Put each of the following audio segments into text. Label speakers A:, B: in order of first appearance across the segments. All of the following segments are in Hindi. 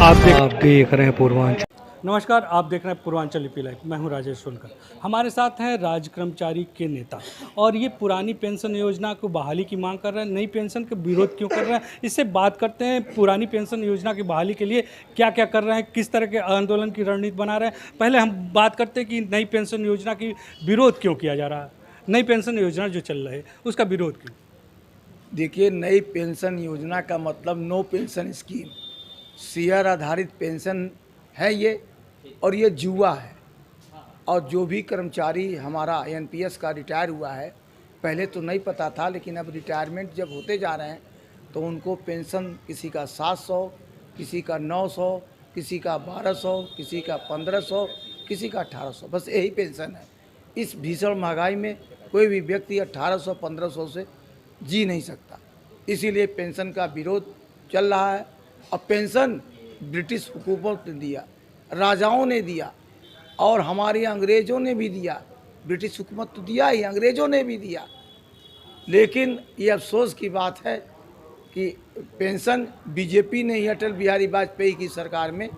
A: आप देख रहे हैं पूर्वांचल।
B: नमस्कार, आप देख रहे हैं पूर्वांचल यूपी लाइव। मैं हूं राजेश सोलकर। हमारे साथ हैं राज्य कर्मचारी के नेता, और ये पुरानी पेंशन योजना को बहाली की मांग कर रहे हैं। नई पेंशन का विरोध क्यों कर रहे हैं, इससे बात करते हैं। पुरानी पेंशन योजना की बहाली के लिए क्या क्या कर रहे हैं, किस तरह के आंदोलन की रणनीति बना रहे हैं। पहले हम बात करते हैं कि नई पेंशन योजना की विरोध क्यों किया जा रहा है। नई पेंशन योजना जो चल रही है उसका विरोध क्यों?
C: देखिए, नई पेंशन योजना का मतलब नो पेंशन स्कीम, शेयर आधारित पेंशन है ये, और ये जुआ है। और जो भी कर्मचारी हमारा एनपीएस का रिटायर हुआ है, पहले तो नहीं पता था, लेकिन अब रिटायरमेंट जब होते जा रहे हैं तो उनको पेंशन किसी का 700, किसी का 900, किसी का 1200, किसी का 1500, किसी का 1800, बस यही पेंशन है। इस भीषण महंगाई में कोई भी व्यक्ति 1800-1500 से जी नहीं सकता, इसीलिए पेंशन का विरोध चल रहा है। और पेंशन ब्रिटिश हुकूमत ने दिया, राजाओं ने दिया, और हमारे अंग्रेज़ों ने भी दिया। ब्रिटिश हुकूमत तो दिया ही, अंग्रेज़ों ने भी दिया। लेकिन ये अफसोस की बात है कि पेंशन बीजेपी ने ही अटल बिहारी वाजपेयी की सरकार में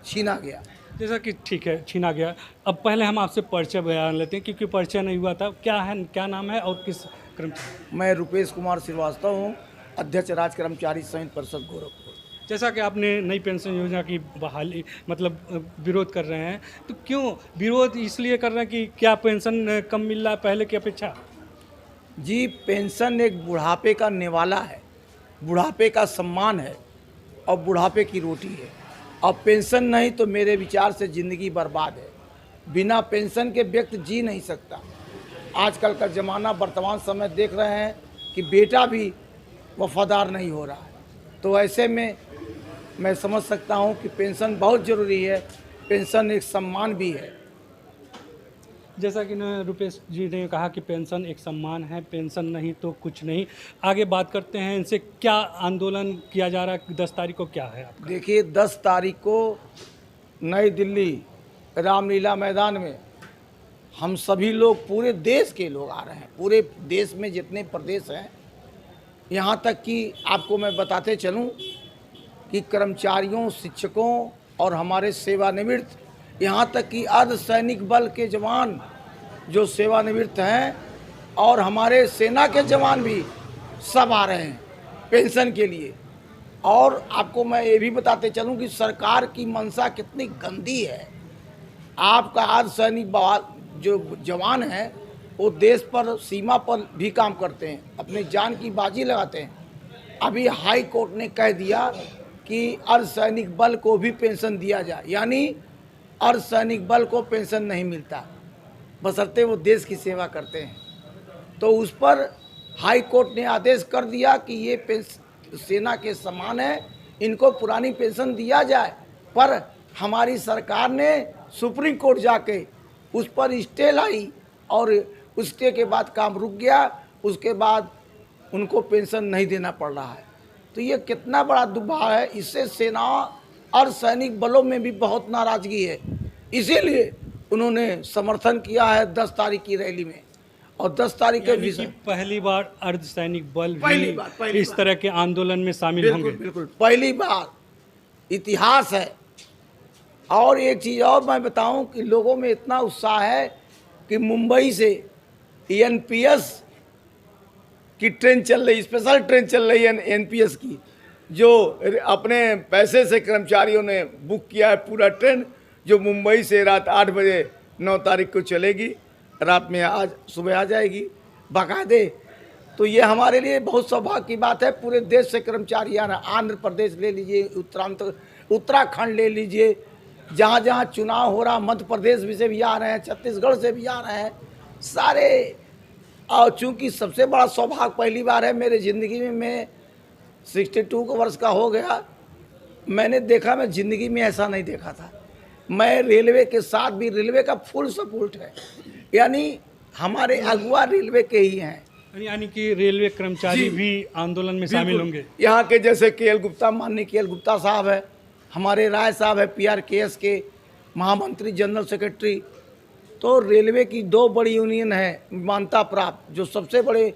C: छीना गया।
B: जैसा कि ठीक है, छीना गया। अब पहले हम आपसे परिचय बयान लेते हैं, क्योंकि परिचय नहीं हुआ था। क्या है, क्या नाम है और किस कर्मचारी?
C: मैं रुपेश कुमार श्रीवास्तव हूँ, अध्यक्ष राज्य कर्मचारी संयुक्त परिषद गोरखपुर।
B: जैसा कि आपने नई पेंशन योजना की बहाली मतलब विरोध कर रहे हैं, तो क्यों विरोध इसलिए कर रहे हैं कि क्या पेंशन कम मिल रहा है पहले की अपेक्षा?
C: जी, पेंशन एक बुढ़ापे का निवाला है, बुढ़ापे का सम्मान है, और बुढ़ापे की रोटी है। अब पेंशन नहीं तो मेरे विचार से ज़िंदगी बर्बाद है। बिना पेंशन के व्यक्ति जी नहीं सकता। आजकल का ज़माना, वर्तमान समय देख रहे हैं कि बेटा भी वफादार नहीं हो रहा है। तो ऐसे में मैं समझ सकता हूं कि पेंशन बहुत ज़रूरी है। पेंशन एक सम्मान भी है।
B: जैसा कि रुपेश जी ने कहा कि पेंशन एक सम्मान है, पेंशन नहीं तो कुछ नहीं। आगे बात करते हैं, इनसे क्या आंदोलन किया जा रहा है, 10 तारीख को क्या है आपका?
C: देखिए, 10 तारीख को नई दिल्ली रामलीला मैदान में हम सभी लोग, पूरे देश के लोग आ रहे हैं। पूरे देश में जितने प्रदेश हैं, यहाँ तक कि आपको मैं बताते चलूँ कि कर्मचारियों, शिक्षकों और हमारे सेवानिवृत्त, यहाँ तक कि अर्धसैनिक बल के जवान जो सेवानिवृत्त हैं, और हमारे सेना के जवान भी सब आ रहे हैं पेंशन के लिए। और आपको मैं ये भी बताते चलूँ कि सरकार की मंशा कितनी गंदी है। आपका अर्धसैनिक जो जवान हैं, वो देश पर, सीमा पर भी काम करते हैं, अपने जान की बाजी लगाते हैं। अभी हाई कोर्ट ने कह दिया कि अर्धसैनिक बल को भी पेंशन दिया जाए, यानी अर्धसैनिक बल को पेंशन नहीं मिलता, बशर्ते वो देश की सेवा करते हैं। तो उस पर हाई कोर्ट ने आदेश कर दिया कि ये सेना के समान है, इनको पुरानी पेंशन दिया जाए। पर हमारी सरकार ने सुप्रीम कोर्ट जाके उस पर स्टे लाई, और उस स्टे के बाद काम रुक गया। उसके बाद उनको पेंशन नहीं देना पड़ रहा है। तो ये कितना बड़ा दुर्भाग्य है। इससे सेना और सैनिक बलों में भी बहुत नाराज़गी है, इसीलिए उन्होंने समर्थन किया है 10 तारीख की रैली में। और 10 तारीख के
B: पहली बार अर्धसैनिक बल भी इस तरह के आंदोलन में शामिल होंगे।
C: बिल्कुल पहली बार, इतिहास है। और एक चीज़ और मैं बताऊं कि लोगों में इतना उत्साह है कि मुंबई से एनपीएस की ट्रेन चल रही, स्पेशल ट्रेन चल रही है एनपीएस की, जो अपने पैसे से कर्मचारियों ने बुक किया है पूरा ट्रेन, जो मुंबई से रात 8 बजे 9 तारीख को चलेगी, रात में आज सुबह आ जाएगी बाकायदे। तो ये हमारे लिए बहुत सौभाग्य की बात है। पूरे देश से कर्मचारी आ रहे हैं। आंध्र प्रदेश ले लीजिए, उत्तराखंड ले लीजिए, जहाँ जहाँ चुनाव हो रहा, मध्य प्रदेश भी से भी आ रहे हैं, छत्तीसगढ़ से भी आ रहे हैं सारे। और चूँकि सबसे बड़ा सौभाग्य पहली बार है मेरे ज़िंदगी में, मैं 62 वर्ष का हो गया, मैंने देखा, मैं ज़िंदगी में ऐसा नहीं देखा था। मैं रेलवे के साथ भी, रेलवे का फुल सपोर्ट है, यानी हमारे अगुआ रेलवे के ही हैं।
B: यानी कि रेलवे कर्मचारी भी आंदोलन में शामिल होंगे।
C: यहाँ के जैसे केएल गुप्ता, माननीय केएल गुप्ता साहब है, हमारे राय साहब है पीआरकेएस के महामंत्री जनरल सेक्रेटरी। तो रेलवे की 2 बड़ी यूनियन है मान्यता प्राप्त, जो सबसे बड़े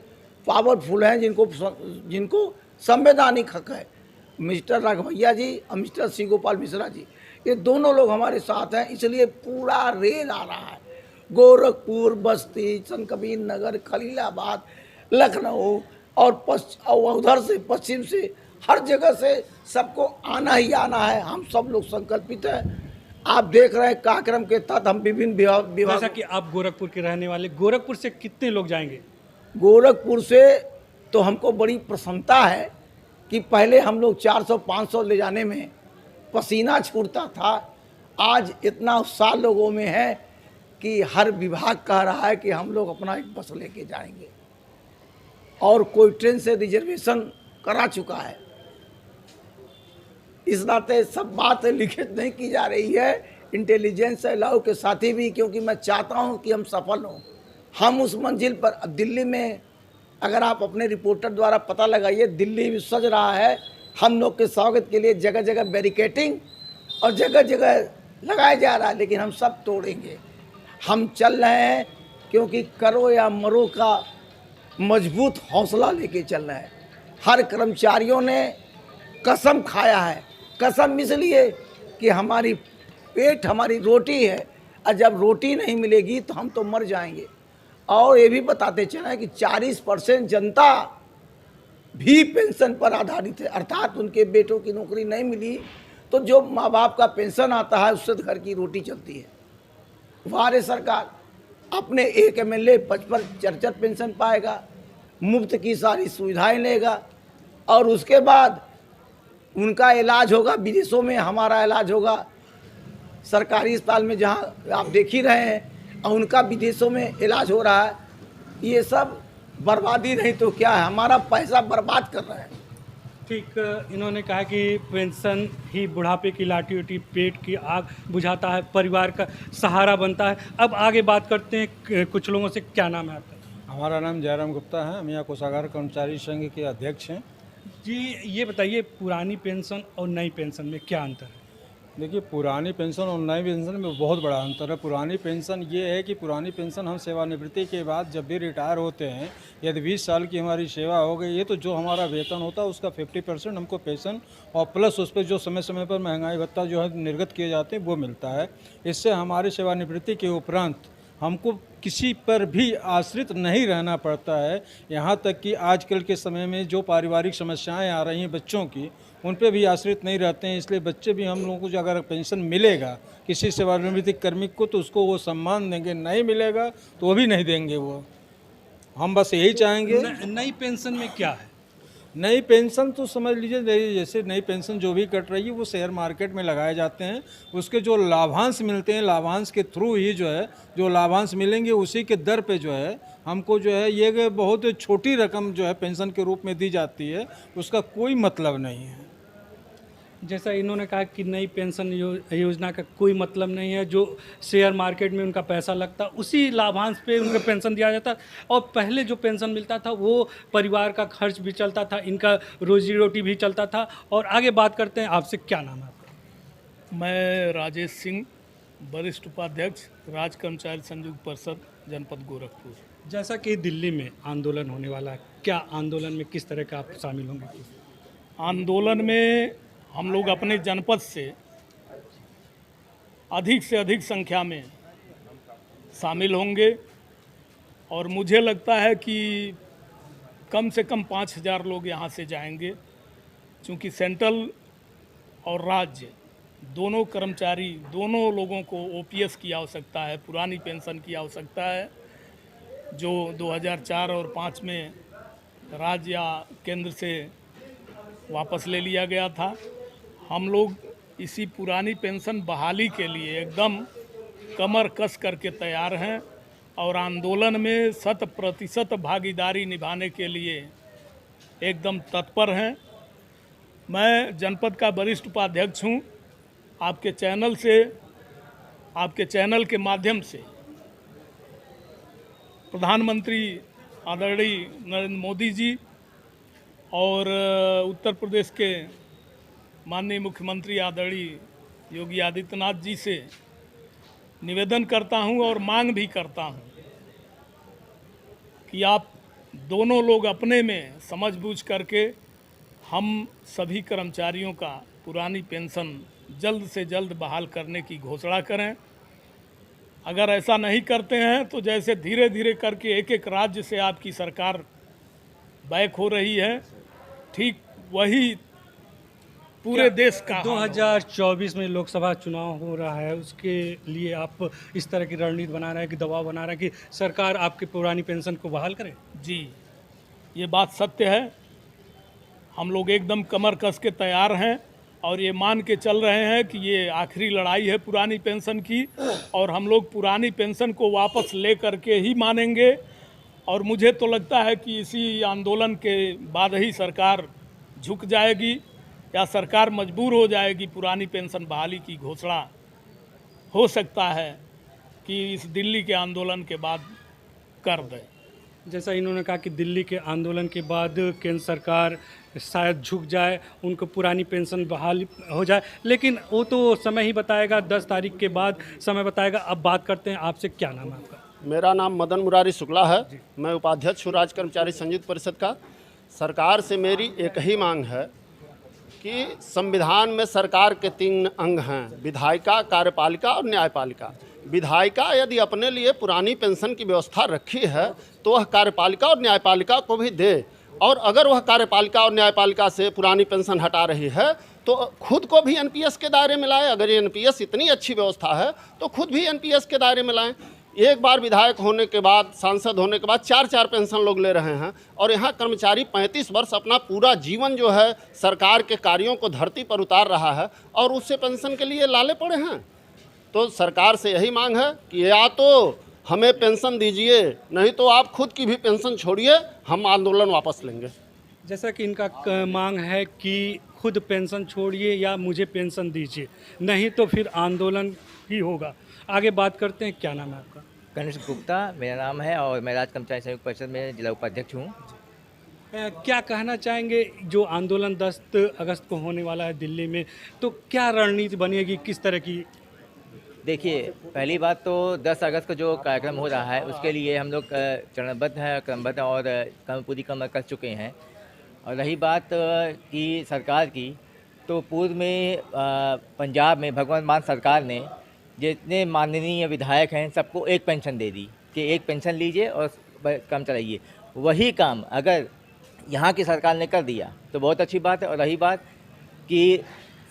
C: पावरफुल हैं, जिनको संवैधानिक हक है। मिस्टर राघवैया जी और मिस्टर श्री गोपाल मिश्रा जी, ये दोनों लोग हमारे साथ हैं, इसलिए पूरा रेल आ रहा है। गोरखपुर, बस्ती, संतकबीर नगर, खलीलाबाद, लखनऊ और उधर से पश्चिम से हर जगह से सबको आना ही आना है। हम सब लोग संकल्पित हैं। आप देख रहे हैं कार्यक्रम के तहत हम विभिन्न विभाग
B: जैसा कि आप गोरखपुर के रहने वाले, गोरखपुर से कितने लोग जाएंगे?
C: गोरखपुर से तो हमको बड़ी प्रसन्नता है कि पहले हम लोग 400-500 ले जाने में पसीना छूटता था। आज इतना उत्साह लोगों में है कि हर विभाग कह रहा है कि हम लोग अपना एक बस लेके जाएंगे, और कोई ट्रेन से रिजर्वेशन करा चुका है। इस नाते सब बात लिखित नहीं की जा रही है, इंटेलिजेंस अलाउ के साथ ही भी, क्योंकि मैं चाहता हूं कि हम सफल हों। हम उस मंजिल पर, अब दिल्ली में अगर आप अपने रिपोर्टर द्वारा पता लगाइए, दिल्ली भी सज रहा है। हम लोग के स्वागत के लिए जगह जगह बैरिकेटिंग और जगह जगह लगाया जा रहा है, लेकिन हम सब तोड़ेंगे। हम चल रहे हैं क्योंकि करो या मरो का मजबूत हौसला लेके चल रहे हैं। हर कर्मचारियों ने कसम खाया है, कसम इसलिए कि हमारी पेट हमारी रोटी है, और जब रोटी नहीं मिलेगी तो हम तो मर जाएंगे। और ये भी बताते चलें कि 40% जनता भी पेंशन पर आधारित है, अर्थात उनके बेटों की नौकरी नहीं मिली तो जो माँ बाप का पेंशन आता है उससे घर की रोटी चलती है। हमारे सरकार अपने एक एमएलए 55-64 पेंशन पाएगा, मुफ्त की सारी सुविधाएं लेगा, और उसके बाद उनका इलाज होगा विदेशों में, हमारा इलाज होगा सरकारी अस्पताल में, जहां आप देख ही रहे हैं, और उनका विदेशों में इलाज हो रहा है। ये सब बर्बादी नहीं तो क्या है, हमारा पैसा बर्बाद कर रहे हैं।
B: ठीक, इन्होंने कहा कि पेंशन ही बुढ़ापे की लाठी उठी, पेट की आग बुझाता है, परिवार का सहारा बनता है। अब आगे बात करते हैं कुछ लोगों से। क्या नाम है आपका?
D: हमारा नाम जयराम गुप्ता है। हम यहाँ कोषागार कर्मचारी संघ के अध्यक्ष हैं।
B: जी, ये बताइए पुरानी पेंशन और नई पेंशन में क्या अंतर है?
D: देखिए, पुरानी पेंशन और नई पेंशन में बहुत बड़ा अंतर है। पुरानी पेंशन ये है कि पुरानी पेंशन हम सेवानिवृत्ति के बाद जब भी रिटायर होते हैं, यदि 20 साल की हमारी सेवा हो गई है तो जो हमारा वेतन होता है उसका 50% हमको पेंशन, और प्लस उस पर जो समय समय पर महंगाई भत्ता जो है निर्गत किए जाते हैं वो मिलता है। इससे हमारी सेवानिवृत्ति के उपरांत हमको किसी पर भी आश्रित नहीं रहना पड़ता है। यहाँ तक कि आजकल के समय में जो पारिवारिक समस्याएं आ रही हैं बच्चों की, उन पे भी आश्रित नहीं रहते हैं। इसलिए बच्चे भी हम लोगों को जो अगर पेंशन मिलेगा किसी सेवानिवृत्त कार्मिक को तो उसको वो सम्मान देंगे, नहीं मिलेगा तो वो भी नहीं देंगे। वो हम बस यही चाहेंगे।
B: नई पेंशन में क्या है?
D: नई पेंशन तो समझ लीजिए, जैसे नई पेंशन जो भी कट रही है वो शेयर मार्केट में लगाए जाते हैं। उसके जो लाभांश मिलते हैं, लाभांश के थ्रू ही जो है जो लाभांश मिलेंगे उसी के दर पे जो है हमको जो है ये बहुत छोटी रकम जो है पेंशन के रूप में दी जाती है, उसका कोई मतलब नहीं है।
B: जैसा इन्होंने कहा कि नई पेंशन योजना का कोई मतलब नहीं है, जो शेयर मार्केट में उनका पैसा लगता उसी लाभांश पे उनको पेंशन दिया जाता, और पहले जो पेंशन मिलता था वो परिवार का खर्च भी चलता था, इनका रोजी रोटी भी चलता था। और आगे बात करते हैं, आपसे क्या नाम है आपका?
E: मैं राजेश सिंह, वरिष्ठ उपाध्यक्ष, राज्य कर्मचारी संयुक्त परिषद, जनपद गोरखपुर।
B: जैसा कि दिल्ली में आंदोलन होने वाला है, क्या आंदोलन में किस तरह का आप शामिल होंगे?
E: आंदोलन में हम लोग अपने जनपद से अधिक संख्या में शामिल होंगे, और मुझे लगता है कि कम से कम 5,000 लोग यहाँ से जाएंगे, क्योंकि सेंट्रल और राज्य दोनों कर्मचारी, दोनों लोगों को ओपीएस की आवश्यकता है, पुरानी पेंशन की आवश्यकता है, जो 2004 और 5 में राज्य या केंद्र से वापस ले लिया गया था। हम लोग इसी पुरानी पेंशन बहाली के लिए एकदम कमर कस करके तैयार हैं, और आंदोलन में 100% भागीदारी निभाने के लिए एकदम तत्पर हैं। मैं जनपद का वरिष्ठ उपाध्यक्ष हूं। आपके चैनल के माध्यम से प्रधानमंत्री आदरणीय नरेंद्र मोदी जी और उत्तर प्रदेश के माननीय मुख्यमंत्री आदरणीय योगी आदित्यनाथ जी से निवेदन करता हूं और मांग भी करता हूं कि आप दोनों लोग अपने में समझ बूझ करके हम सभी कर्मचारियों का पुरानी पेंशन जल्द से जल्द बहाल करने की घोषणा करें। अगर ऐसा नहीं करते हैं तो जैसे धीरे धीरे करके एक एक राज्य से आपकी सरकार बैक हो रही है, ठीक वही पूरे देश का
B: 2024 में लोकसभा चुनाव हो रहा है, उसके लिए आप इस तरह की रणनीति बना रहे हैं कि दबाव बना रहे हैं कि सरकार आपकी पुरानी पेंशन को बहाल करे?
E: जी, ये बात सत्य है। हम लोग एकदम कमर कस के तैयार हैं और ये मान के चल रहे हैं कि ये आखिरी लड़ाई है पुरानी पेंशन की, और हम लोग पुरानी पेंशन को वापस ले करके ही मानेंगे। और मुझे तो लगता है कि इसी आंदोलन के बाद ही सरकार झुक जाएगी या सरकार मजबूर हो जाएगी पुरानी पेंशन बहाली की घोषणा हो सकता है कि इस दिल्ली के आंदोलन के बाद कर दे।
B: जैसा इन्होंने कहा कि दिल्ली के आंदोलन के बाद केंद्र सरकार शायद झुक जाए, उनको पुरानी पेंशन बहाल हो जाए, लेकिन वो तो समय ही बताएगा, 10 तारीख के बाद समय बताएगा। अब बात करते हैं, आपसे क्या नाम है आपका?
F: मेरा नाम मदन मुरारी शुक्ला है। मैं उपाध्यक्ष हूँ राज्य कर्मचारी संयुक्त परिषद का। सरकार से मेरी एक ही मांग है कि संविधान में सरकार के 3 अंग हैं, विधायिका, कार्यपालिका और न्यायपालिका। विधायिका यदि अपने लिए पुरानी पेंशन की व्यवस्था रखी है तो वह कार्यपालिका और न्यायपालिका को भी दे, और अगर वह कार्यपालिका और न्यायपालिका से पुरानी पेंशन हटा रही है तो खुद को भी एनपीएस के दायरे में लाए। अगर ये एनपीएस इतनी अच्छी व्यवस्था है तो खुद भी एनपीएस के दायरे में लाएं। एक बार विधायक होने के बाद, सांसद होने के बाद 4-4 पेंशन लोग ले रहे हैं, और यहाँ कर्मचारी 35 वर्ष अपना पूरा जीवन जो है सरकार के कार्यों को धरती पर उतार रहा है और उससे पेंशन के लिए लाले पड़े हैं। तो सरकार से यही मांग है कि या तो हमें पेंशन दीजिए, नहीं तो आप खुद की भी पेंशन छोड़िए, हम आंदोलन वापस लेंगे।
B: जैसा कि इनका मांग है कि खुद पेंशन छोड़िए या मुझे पेंशन दीजिए, नहीं तो फिर आंदोलन ही होगा। आगे बात करते हैं, क्या नाम है आपका?
G: गणेश गुप्ता मेरा नाम है और मैं राज्य कर्मचारी संयुक्त परिषद में जिला उपाध्यक्ष हूँ।
B: क्या कहना चाहेंगे, जो आंदोलन 10 अगस्त को होने वाला है दिल्ली में, तो क्या रणनीति बनेगी, किस तरह की?
G: देखिए, पहली बात तो 10 अगस्त को जो कार्यक्रम हो रहा है उसके लिए हम लोग चरणबद्ध हैं, क्रमबद्ध और पूरी कमर कस चुके हैं। और रही बात की सरकार की, तो पूर्व में पंजाब में भगवंत मान सरकार ने जितने माननीय विधायक हैं सबको एक पेंशन दे दी कि एक पेंशन लीजिए और काम चलाइए। वही काम अगर यहाँ की सरकार ने कर दिया तो बहुत अच्छी बात है। और रही बात कि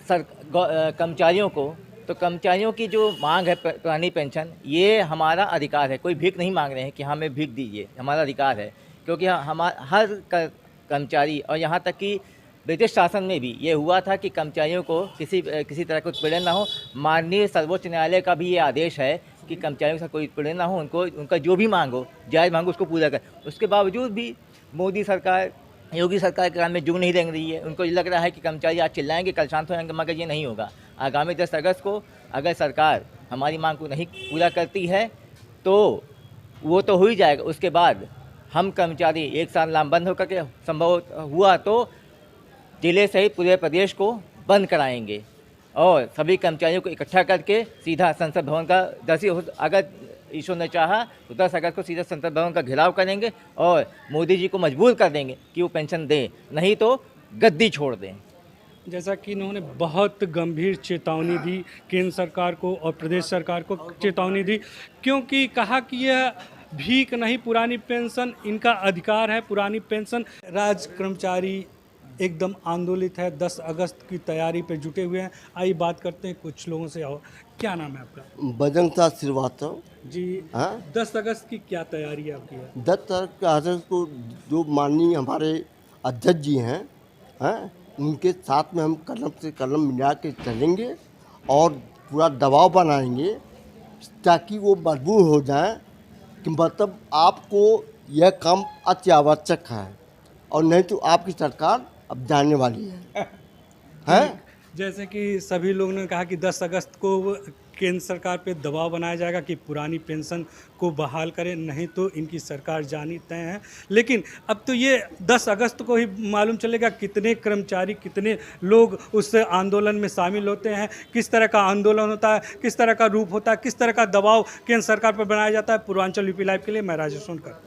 G: कर्मचारियों को, तो कर्मचारियों की जो मांग है पुरानी पेंशन, ये हमारा अधिकार है। कोई भीख नहीं मांग रहे हैं कि हमें भीख दीजिए, हमारा अधिकार है। क्योंकि हर कर्मचारी, और यहाँ तक कि ब्रिटिश शासन में भी ये हुआ था कि कर्मचारियों को किसी तरह का उत्पीड़न ना हो। माननीय सर्वोच्च न्यायालय का भी ये आदेश है कि कर्मचारियों का कोई उत्पीड़न ना हो, उनका जो भी मांग हो, जायज़ मांग हो, उसको पूरा करें। उसके बावजूद भी मोदी सरकार, योगी सरकार के काम में जुग नहीं रंग रही है। उनको ये लग रहा है कि कर्मचारी आज चिल्लाएंगे, कल शांत हो जाएंगे, मगर ये नहीं होगा। आगामी 10 अगस्त को अगर सरकार हमारी मांग को नहीं पूरा करती है तो वो तो हो ही जाएगा। उसके बाद हम कर्मचारी एक साल लामबंद होकर के संभव हुआ तो जिले सहित पूरे प्रदेश को बंद कराएंगे और सभी कर्मचारियों को इकट्ठा करके सीधा संसद भवन का अगर ईश्वर ने चाहा तो 10 अगस्त को सीधा संसद भवन का घेराव करेंगे और मोदी जी को मजबूर कर देंगे कि वो पेंशन दें, नहीं तो गद्दी छोड़ दें।
B: जैसा कि इन्होंने बहुत गंभीर चेतावनी दी केंद्र सरकार को और प्रदेश सरकार को, चेतावनी दी, क्योंकि कहा कि यह भीख नहीं, पुरानी पेंशन इनका अधिकार है। पुरानी पेंशन, राज्य कर्मचारी एकदम आंदोलित है, 10 अगस्त की तैयारी पे जुटे हुए हैं। आइए बात करते हैं कुछ लोगों से। और क्या नाम है आपका?
H: बजंता श्रीवास्तव
B: जी। 10 अगस्त की क्या तैयारी है आपकी?
H: 10 अगस्त को जो माननीय हमारे अध्यक्ष जी हैं, उनके साथ में हम कलम से कलम मिला के चलेंगे और पूरा दबाव बनाएंगे ताकि वो मजबूर हो जाएं कि मतलब आपको यह काम अति आवश्यक है और नहीं तो आपकी सरकार अब जाने वाली है।
B: जैसे कि सभी लोगों ने कहा कि 10 अगस्त को केंद्र सरकार पे दबाव बनाया जाएगा कि पुरानी पेंशन को बहाल करें, नहीं तो इनकी सरकार जानी तय है। लेकिन अब तो ये 10 अगस्त को ही मालूम चलेगा कितने कर्मचारी, कितने लोग उस आंदोलन में शामिल होते हैं, किस तरह का आंदोलन होता है, किस तरह का रूप होता है, किस तरह का दबाव केंद्र सरकार पर बनाया जाता है। पूर्वांचल यूपी लाइव के लिए मैं राजेश सोनकर।